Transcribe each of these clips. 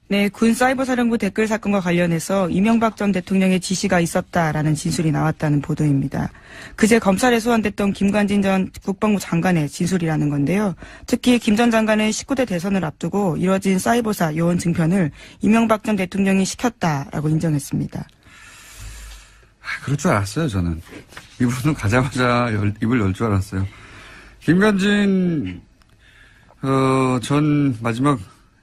네, 군 사이버사령부 댓글 사건과 관련해서 이명박 전 대통령의 지시가 있었다라는 진술이 나왔다는 보도입니다. 그제 검찰에 소환됐던 김관진 전 국방부 장관의 진술이라는 건데요. 특히 김 전 장관은 19대 대선을 앞두고 이뤄진 사이버사 요원 증편을 이명박 전 대통령이 시켰다라고 인정했습니다. 그럴 줄 알았어요, 저는. 이분은 가자마자 입을 열 줄 알았어요. 김관진 전 마지막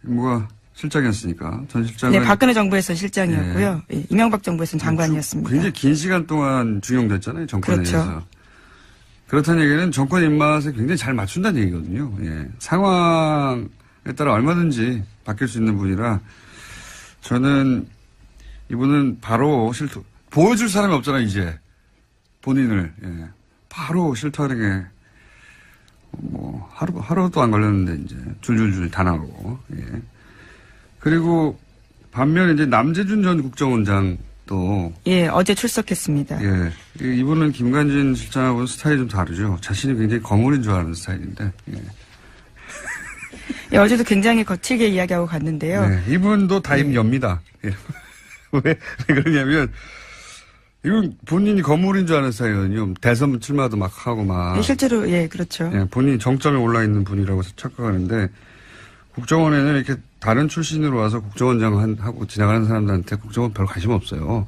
임무가 실장이었으니까. 전 실장은. 네, 박근혜 정부에서 실장이었고요. 네. 이명박 정부에서는 장관이었습니다. 굉장히 긴 시간 동안 중용됐잖아요, 정권에 그렇죠. 의해서. 그렇다는 얘기는 정권 입맛에 굉장히 잘 맞춘다는 얘기거든요. 예. 상황에 따라 얼마든지 바뀔 수 있는 분이라 저는 이분은 바로 보여줄 사람이 없잖아요, 이제. 본인을. 예. 바로 실토하는 게 하루도 안 걸렸는데 이제 줄줄줄 다 나오고. 예. 그리고 반면에 이제 남재준 전 국정원장도 예, 어제 출석했습니다. 예, 이분은 김관진 실장하고는 스타일이 좀 다르죠. 자신이 굉장히 거물인 줄 아는 스타일인데. 예. 예, 어제도 굉장히 거칠게 이야기하고 갔는데요. 네, 이분도 다임 엽니다. 예. 왜 그러냐면 이건 본인이 거물인 줄 아는 스타일이거든요. 대선 출마도 막 하고 막. 예, 실제로 예, 그렇죠. 예, 본인이 정점에 올라 있는 분이라고 착각하는데 국정원에는 이렇게 다른 출신으로 와서 국정원장 하고 지나가는 사람들한테 국정원 별 관심 없어요.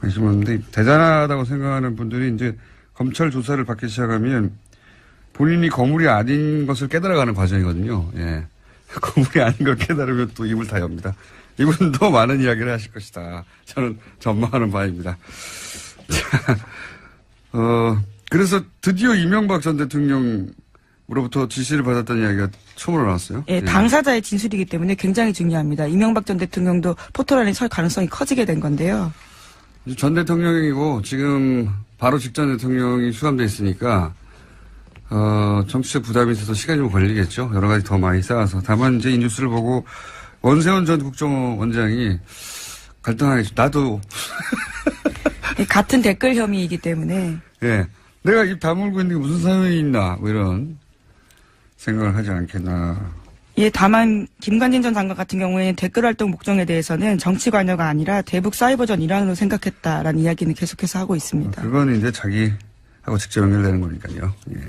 관심 없는데 대단하다고 생각하는 분들이 이제 검찰 조사를 받기 시작하면 본인이 거물이 아닌 것을 깨달아가는 과정이거든요. 예. 거물이 아닌 걸 깨달으면 또 입을 다 엽니다. 이분도 많은 이야기를 하실 것이다. 저는 전망하는 바입니다. 자, 그래서 드디어 이명박 전 대통령으로부터 지시를 받았다는 이야기가 처음으로 나왔어요. 예, 당사자의 진술이기 때문에 굉장히 중요합니다. 이명박 전 대통령도 포토라인에 설 가능성이 커지게 된 건데요. 전 대통령이고 지금 바로 직전 대통령이 수감돼 있으니까 정치적 부담이 있어서 시간이 좀 걸리겠죠. 여러 가지 더 많이 쌓아서. 다만 이제 이 뉴스를 보고 원세훈 전 국정원장이 갈등하겠죠. 나도. 같은 댓글 혐의이기 때문에. 예. 내가 입 다물고 있는 게 무슨 사연이 있나. 뭐 이런 생각을 하지 않겠나. 예, 다만 김관진 전 장관 같은 경우에는 댓글 활동 목적에 대해서는 정치 관여가 아니라 대북 사이버전 일환으로 생각했다라는 이야기는 계속해서 하고 있습니다. 그건 이제 자기하고 직접 연결되는 거니까요. 예.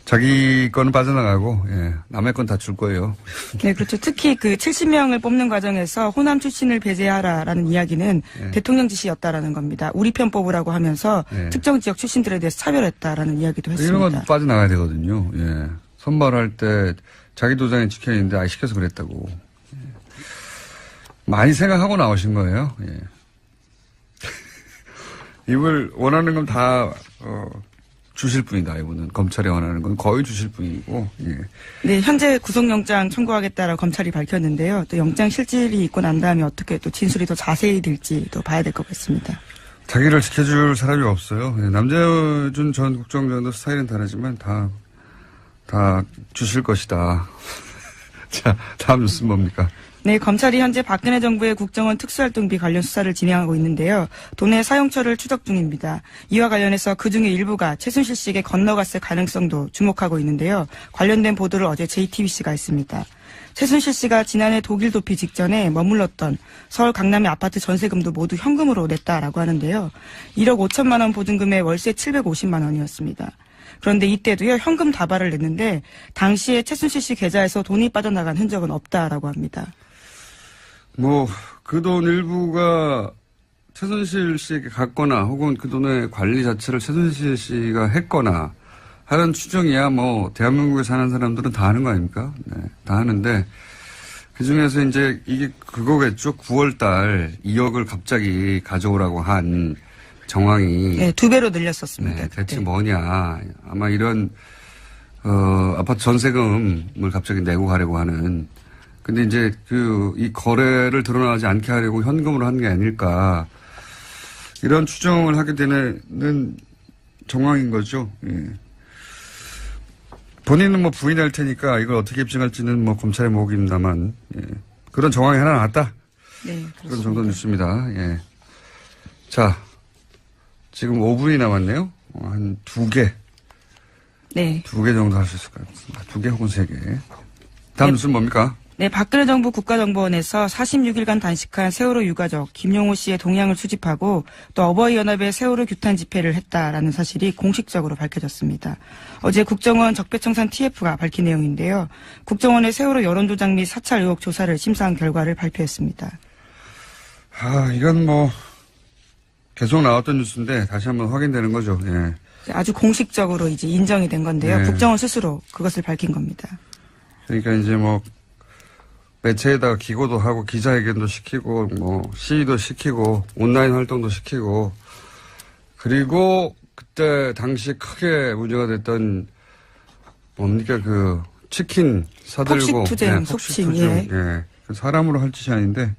자기 거는 빠져나가고, 예. 남의 건 다 줄 거예요. 네, 그렇죠. 특히 그 70명을 뽑는 과정에서 호남 출신을 배제하라라는 이야기는 예. 대통령 지시였다라는 겁니다. 우리 편 뽑으라고 하면서 예. 특정 지역 출신들에 대해서 차별했다라는 이야기도 했습니다. 이런 건 빠져나가야 되거든요. 예. 선발할 때 자기 도장에 찍혀 있는데 시켜서 그랬다고. 예. 많이 생각하고 나오신 거예요. 예. 이걸 원하는 건 다, 주실 분이다, 이분은. 검찰이 원하는 건 거의 주실 분이고, 예. 네, 현재 구속영장 청구하겠다라고 검찰이 밝혔는데요. 또 영장 실질이 있고 난 다음에 어떻게 또 진술이 더 자세히 될지도 봐야 될 것 같습니다. 자기를 지켜줄 사람이 없어요. 예. 남재준 전 국정원장도 스타일은 다르지만 다 주실 것이다. 자, 다음 뉴스는 뭡니까? 네, 검찰이 현재 박근혜 정부의 국정원 특수활동비 관련 수사를 진행하고 있는데요. 돈의 사용처를 추적 중입니다. 이와 관련해서 그중에 일부가 최순실 씨에게 건너갔을 가능성도 주목하고 있는데요. 관련된 보도를 어제 JTBC가 했습니다. 최순실 씨가 지난해 독일 도피 직전에 머물렀던 서울 강남의 아파트 전세금도 모두 현금으로 냈다라고 하는데요. 1억 5천만 원 보증금에 월세 750만 원이었습니다. 그런데 이때도요, 현금 다발을 냈는데 당시에 최순실 씨 계좌에서 돈이 빠져나간 흔적은 없다라고 합니다. 그 돈 일부가 최순실 씨에게 갔거나 혹은 그 돈의 관리 자체를 최순실 씨가 했거나 하는 추정이야 대한민국에 사는 사람들은 다 하는 거 아닙니까? 네, 다 하는데 그 중에서 이제 이게 그거겠죠. 9월 달 2억을 갑자기 가져오라고 한 정황이. 네, 2배로 늘렸었습니다. 네, 대체 뭐냐. 아마 이런, 아파트 전세금을 갑자기 내고 가려고 하는. 근데 이제 이 거래를 드러나지 않게 하려고 현금으로 한 게 아닐까. 이런 추정을 하게 되는 정황인 거죠. 예. 본인은 부인할 테니까 이걸 어떻게 입증할지는 검찰의 목입니다만, 예. 그런 정황이 하나 나왔다. 네, 그렇습니다. 그런 정도 뉴스입니다. 예. 자, 지금 5분이 남았네요. 한 2개. 네. 2개 정도 할 수 있을 것 같습니다. 2개 혹은 3개. 다음 뉴스는 뭡니까? 네, 박근혜 정부 국가정보원에서 46일간 단식한 세월호 유가족 김용호 씨의 동향을 수집하고 또 어버이연합의 세월호 규탄 집회를 했다라는 사실이 공식적으로 밝혀졌습니다. 어제 국정원 적폐청산 TF가 밝힌 내용인데요. 국정원의 세월호 여론조작 및 사찰 의혹 조사를 심사한 결과를 발표했습니다. 이건 뭐 계속 나왔던 뉴스인데 다시 한번 확인되는 거죠. 예. 아주 공식적으로 이제 인정이 된 건데요. 네. 국정원 스스로 그것을 밝힌 겁니다. 그러니까 이제 뭐 매체에다가 기고도 하고 기자회견도 시키고 뭐 시위도 시키고 온라인 활동도 시키고 그리고 그때 당시 크게 문제가 됐던 뭡니까 그 치킨 사들고 폭식투쟁, 속칭, 예. 예. 사람으로 할 짓이 아닌데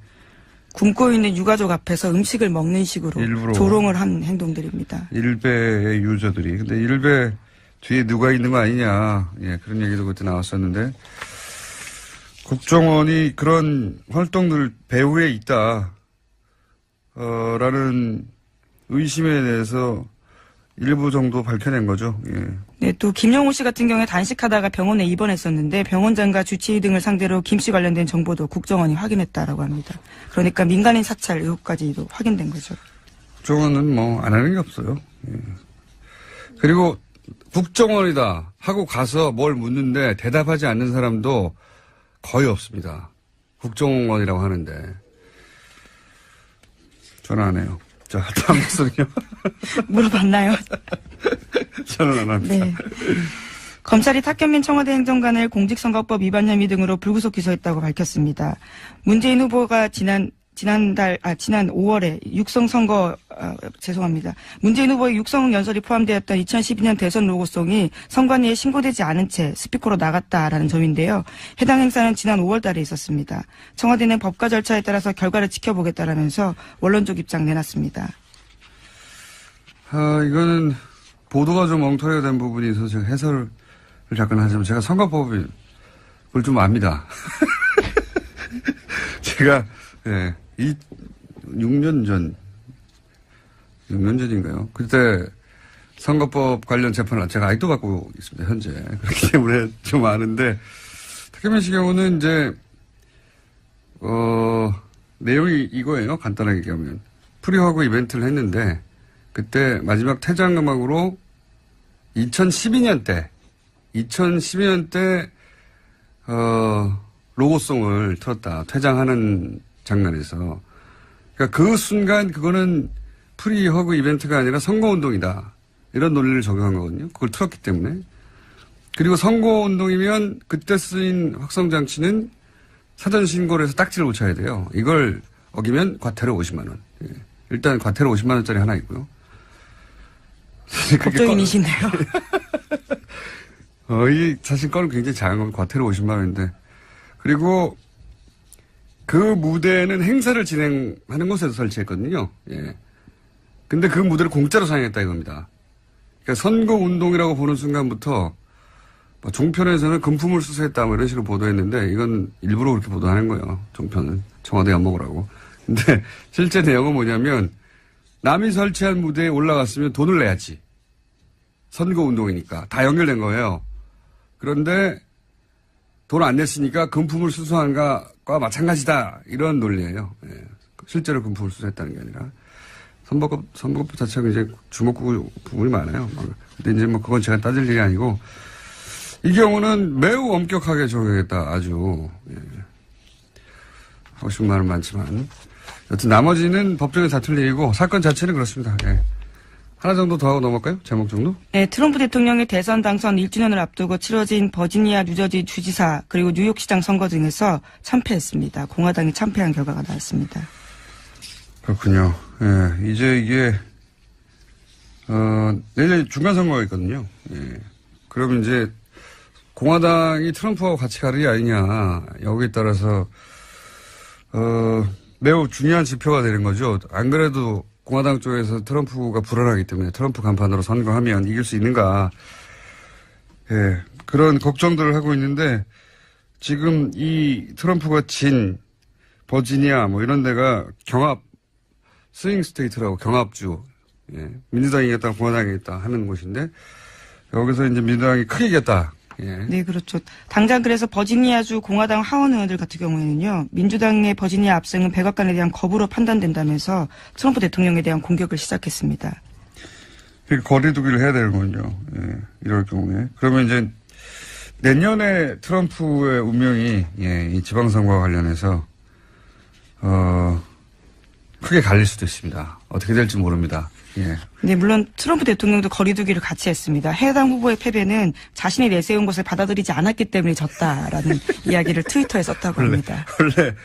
굶고 있는 유가족 앞에서 음식을 먹는 식으로 일부러 조롱을 한 행동들입니다. 일베의 유저들이 근데 일베 뒤에 누가 있는 거 아니냐 예 그런 얘기도 그때 나왔었는데 국정원이 그런 활동들 배후에 있다 라는 의심에 대해서 일부 정도 밝혀낸 거죠. 예. 네, 또 김용호 씨 같은 경우에 단식하다가 병원에 입원했었는데 병원장과 주치의 등을 상대로 김 씨 관련된 정보도 국정원이 확인했다라고 합니다. 그러니까 민간인 사찰 의혹까지도 확인된 거죠. 국정원은 뭐 안 하는 게 없어요. 예. 그리고 국정원이다 하고 가서 뭘 묻는데 대답하지 않는 사람도 거의 없습니다. 국정원이라고 하는데. 저는 안 해요. 자, 다음 뉴스는요. 물어봤나요? 저는 안 합니다. 네. 검찰이 탁현민 청와대 행정관을 공직선거법 위반 혐의 등으로 불구속 기소했다고 밝혔습니다. 문재인 후보가 지난 5월에 문재인 후보의 육성 연설이 포함되었던 2012년 대선 로고송이 선관위에 신고되지 않은 채 스피커로 나갔다라는 점인데요. 해당 행사는 지난 5월 달에 있었습니다. 청와대는 법과 절차에 따라서 결과를 지켜보겠다라면서 원론적 입장 내놨습니다. 이거는 보도가 좀 엉터리가 된 부분이 있어서 제가 해설을 잠깐 하자면 제가 선거법을 좀 압니다. 제가 6년 전인가요? 그때 선거법 관련 재판을 제가 아직도 받고 있습니다, 현재. 그렇기 때문에 좀 아는데, 탁현민 씨 경우는 이제, 내용이 이거예요. 간단하게 얘기하면. 프리허그 이벤트를 했는데, 그때 마지막 퇴장 음악으로 2012년 때, 로고송을 틀었다. 퇴장하는 장면에서. 그러니까 그 순간 그거는 프리허그 이벤트가 아니라 선거운동이다. 이런 논리를 적용한 거거든요. 그걸 틀었기 때문에. 그리고 선거운동이면 그때 쓰인 확성장치는 사전 신고를 해서 딱지를 붙여야 돼요. 이걸 어기면 과태료 50만 원. 예. 일단 과태료 50만 원짜리 하나 있고요. 법조인이신데요. 이 사실 건은 굉장히 작은 건 과태료 50만 원인데. 그리고 그 무대는 행사를 진행하는 곳에서 설치했거든요. 예. 근데 그 무대를 공짜로 사용했다 이겁니다. 그러니까 선거운동이라고 보는 순간부터 뭐 종편에서는 금품을 수수했다 뭐 이런 식으로 보도했는데 이건 일부러 그렇게 보도하는 거예요. 종편은. 청와대 엿먹으라고. 근데 실제 내용은 뭐냐면 남이 설치한 무대에 올라갔으면 돈을 내야지. 선거운동이니까. 다 연결된 거예요. 그런데 돈 안 냈으니까 금품을 수수한 것과 마찬가지다. 이런 논리예요. 예. 실제로 금품을 수수했다는 게 아니라. 선거법 자체가 이제 주목구 부분이 많아요. 근데 이제 뭐 그건 제가 따질 일이 아니고 이 경우는 매우 엄격하게 적용했다. 아주. 예. 하고 싶은 말은 많지만. 여튼 나머지는 법정에 다툴 일이고 사건 자체는 그렇습니다. 예. 하나 정도 더 하고 넘어갈까요? 제목 정도? 네, 트럼프 대통령의 대선 당선 1주년을 앞두고 치러진 버지니아, 뉴저지 주지사 그리고 뉴욕시장 선거 등에서 참패했습니다. 공화당이 참패한 결과가 나왔습니다. 그렇군요. 예, 이제 이게 내일 중간선거가 있거든요. 예. 그럼 이제 공화당이 트럼프하고 같이 가느냐 아니냐 여기에 따라서 매우 중요한 지표가 되는 거죠. 안 그래도 공화당 쪽에서 트럼프가 불안하기 때문에 트럼프 간판으로 선거하면 이길 수 있는가. 예, 그런 걱정들을 하고 있는데 지금 이 트럼프가 진 버지니아 뭐 이런 데가 경합 스윙 스테이트라고 경합주. 예, 민주당이 이겼다 공화당이 이겼다 하는 곳인데 여기서 이제 민주당이 크게 이겼다. 예. 네, 그렇죠. 당장 그래서 버지니아주 공화당 하원 의원들 같은 경우에는요, 민주당의 버지니아 압승은 백악관에 대한 거부로 판단된다면서 트럼프 대통령에 대한 공격을 시작했습니다. 그러니까 거리두기를 해야 되는군요. 예, 이럴 경우에. 그러면 이제 내년에 트럼프의 운명이 예, 이 지방선거와 관련해서 크게 갈릴 수도 있습니다. 어떻게 될지 모릅니다. 예. 네, 물론 트럼프 대통령도 거리두기를 같이 했습니다. 해당 후보의 패배는 자신이 내세운 것을 받아들이지 않았기 때문에 졌다라는 이야기를 트위터에 썼다고 합니다. 원래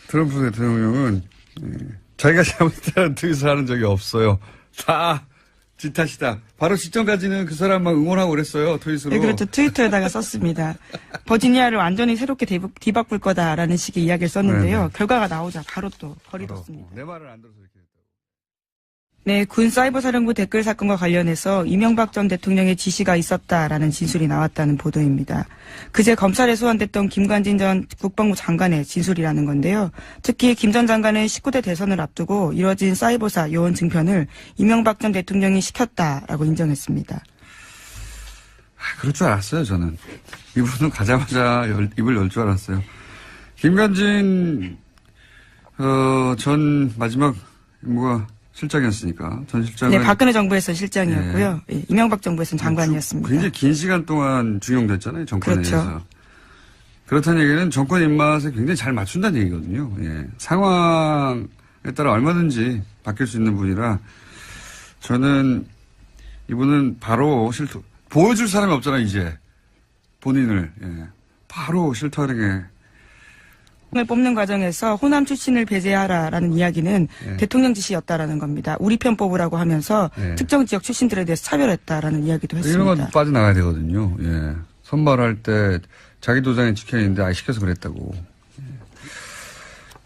트럼프 대통령은 예, 자기가 잘못했다는 트윗을 하는 적이 없어요. 다 지 탓이다. 바로 직전까지는 그 사람만 응원하고 그랬어요. 트윗으로. 네, 그렇죠. 트위터에다가 썼습니다. 버지니아를 완전히 새롭게 뒤바꿀 거다라는 식의 이야기를 썼는데요. 네네. 결과가 나오자 바로 또 거리뒀습니다. 내 말을 안 들어서 이렇게 됐다고. 네, 군 사이버사령부 댓글 사건과 관련해서 이명박 전 대통령의 지시가 있었다라는 진술이 나왔다는 보도입니다. 그제 검찰에 소환됐던 김관진 전 국방부 장관의 진술이라는 건데요. 특히 김 전 장관은 19대 대선을 앞두고 이뤄진 사이버사 요원 증편을 이명박 전 대통령이 시켰다라고 인정했습니다. 그럴 줄 알았어요, 저는. 이분은 가자마자 입을 열 줄 알았어요. 김관진, 전 마지막 임무가 실장이었으니까. 전 실장은. 네, 박근혜 정부에서 실장이었고요. 예, 이명박 정부에서는 장관이었습니다. 굉장히 긴 시간 동안 중용됐잖아요, 정권에 그렇죠. 대해서. 그렇다는 얘기는 정권 입맛에 굉장히 잘 맞춘다는 얘기거든요. 예. 상황에 따라 얼마든지 바뀔 수 있는 분이라 저는 이분은 바로 보여줄 사람이 없잖아요, 이제. 본인을. 예. 바로 실토하는 게. 을 뽑는 과정에서 호남 출신을 배제하라라는 이야기는 예. 대통령 지시였다라는 겁니다. 우리 편 뽑으라고 하면서 예. 특정 지역 출신들에 대해서 차별했다라는 이야기도 이런 했습니다. 건 빠져나가야 되거든요. 예. 선발할 때 자기 도장에 찍혀있는데 시켜서 그랬다고. 예.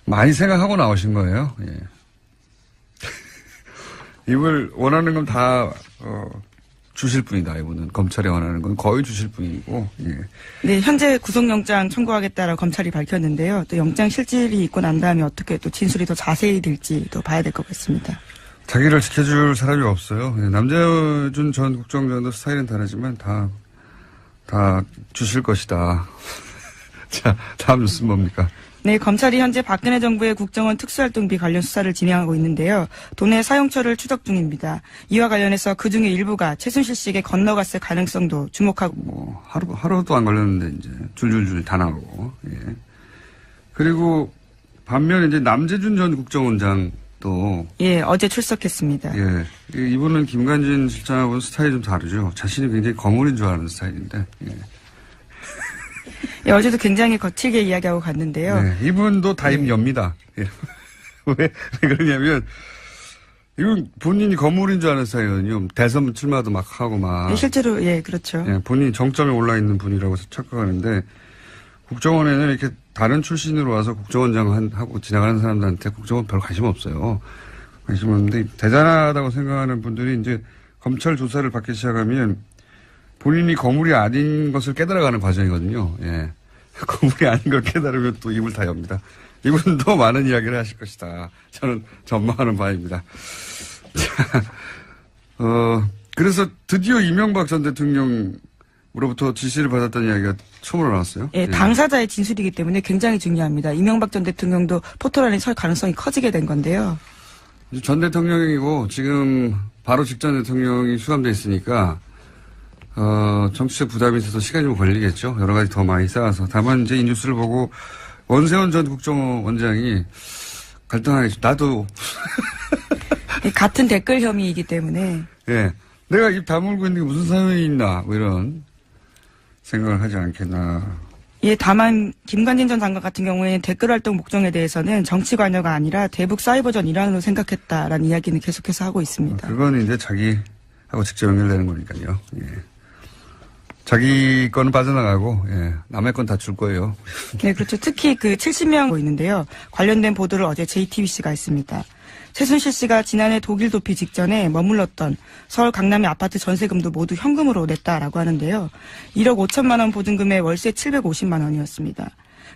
많이 생각하고 나오신 거예요. 예. 이걸 원하는 건 다, 주실 분이다, 이분은. 검찰이 원하는 건 거의 주실 분이고, 예. 네, 현재 구속영장 청구하겠다라고 검찰이 밝혔는데요. 또 영장 실질이 있고 난 다음에 어떻게 또 진술이 더 자세히 될지도 봐야 될 것 같습니다. 자기를 지켜줄 사람이 없어요. 예. 남재준 전 국정원장도 스타일은 다르지만 다 주실 것이다. 자, 다음 뉴스는 뭡니까? 네, 검찰이 현재 박근혜 정부의 국정원 특수활동비 관련 수사를 진행하고 있는데요. 돈의 사용처를 추적 중입니다. 이와 관련해서 그중에 일부가 최순실 씨에게 건너갔을 가능성도 주목하고. 하루도 안 걸렸는데 이제 줄줄줄 다 나오고. 예. 그리고 반면에 이제 남재준 전 국정원장도. 예, 어제 출석했습니다. 예. 이분은 김관진 실장하고는 스타일이 좀 다르죠. 자신이 굉장히 거물인 줄 아는 스타일인데. 예. 예, 어제도 굉장히 거칠게 이야기하고 갔는데요. 네, 이분도 다임 엽니다. 예. 왜 그러냐면, 이건 본인이 거물인 줄 아는 스타일이거든요. 대선 출마도 막 하고 막. 예, 실제로, 예, 그렇죠. 예, 본인이 정점에 올라 있는 분이라고 착각하는데, 국정원에는 이렇게 다른 출신으로 와서 국정원장 하고 지나가는 사람들한테 국정원 별 관심 없어요. 관심 없는데, 대단하다고 생각하는 분들이 이제 검찰 조사를 받기 시작하면, 본인이 거물이 아닌 것을 깨달아가는 과정이거든요. 예. 거물이 아닌 걸 깨달으면 또 입을 다 엽니다. 이분도 많은 이야기를 하실 것이다. 저는 전망하는 바입니다. 자, 그래서 드디어 이명박 전 대통령으로부터 지시를 받았다는 이야기가 처음으로 나왔어요. 예, 당사자의 진술이기 때문에 굉장히 중요합니다. 이명박 전 대통령도 포털안에 설 가능성이 커지게 된 건데요. 전 대통령이고 지금 바로 직전 대통령이 수감돼 있으니까 정치적 부담이 있어서 시간이 좀 걸리겠죠. 여러 가지 더 많이 쌓아서. 다만 이제 이 뉴스를 보고 원세훈 전 국정원장이 갈등하겠죠. 나도. 같은 댓글 혐의이기 때문에. 예. 내가 입 다물고 있는 게 무슨 사연이 있나. 뭐 이런 생각을 하지 않겠나. 예, 다만 김관진 전 장관 같은 경우에는 댓글 활동 목적에 대해서는 정치 관여가 아니라 대북 사이버전 일환으로 생각했다라는 이야기는 계속해서 하고 있습니다. 그건 이제 자기하고 직접 연결되는 거니까요. 예. 자기 거는 빠져나가고, 예. 남의 건 다 줄 거예요. 네, 그렇죠. 특히 그 70명 있는데요. 관련된 보도를 어제 JTBC가 했습니다. 최순실 씨가 지난해 독일 도피 직전에 머물렀던 서울 강남의 아파트 전세금도 모두 현금으로 냈다라고 하는데요. 1억 5천만 원 보증금에 월세 750만 원이었습니다.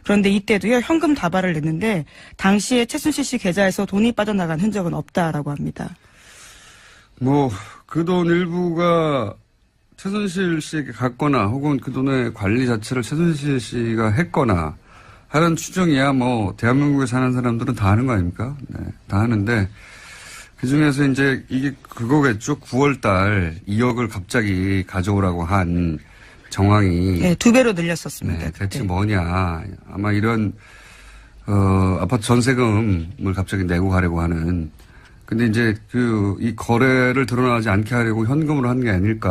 그런데 이때도요, 현금 다발을 냈는데 당시에 최순실 씨 계좌에서 돈이 빠져나간 흔적은 없다라고 합니다. 그 돈 일부가 최순실 씨에게 갔거나 혹은 그 돈의 관리 자체를 최순실 씨가 했거나 하는 추정이야 뭐 대한민국에 사는 사람들은 다 하는 거 아닙니까? 네, 다 하는데 그 중에서 이제 이게 그거겠죠. 9월 달 2억을 갑자기 가져오라고 한 정황이. 네, 2배로 늘렸었습니다. 네, 대체 그때. 뭐냐. 아마 이런, 아파트 전세금을 갑자기 내고 가려고 하는. 근데 이제 이 거래를 드러나지 않게 하려고 현금으로 한 게 아닐까.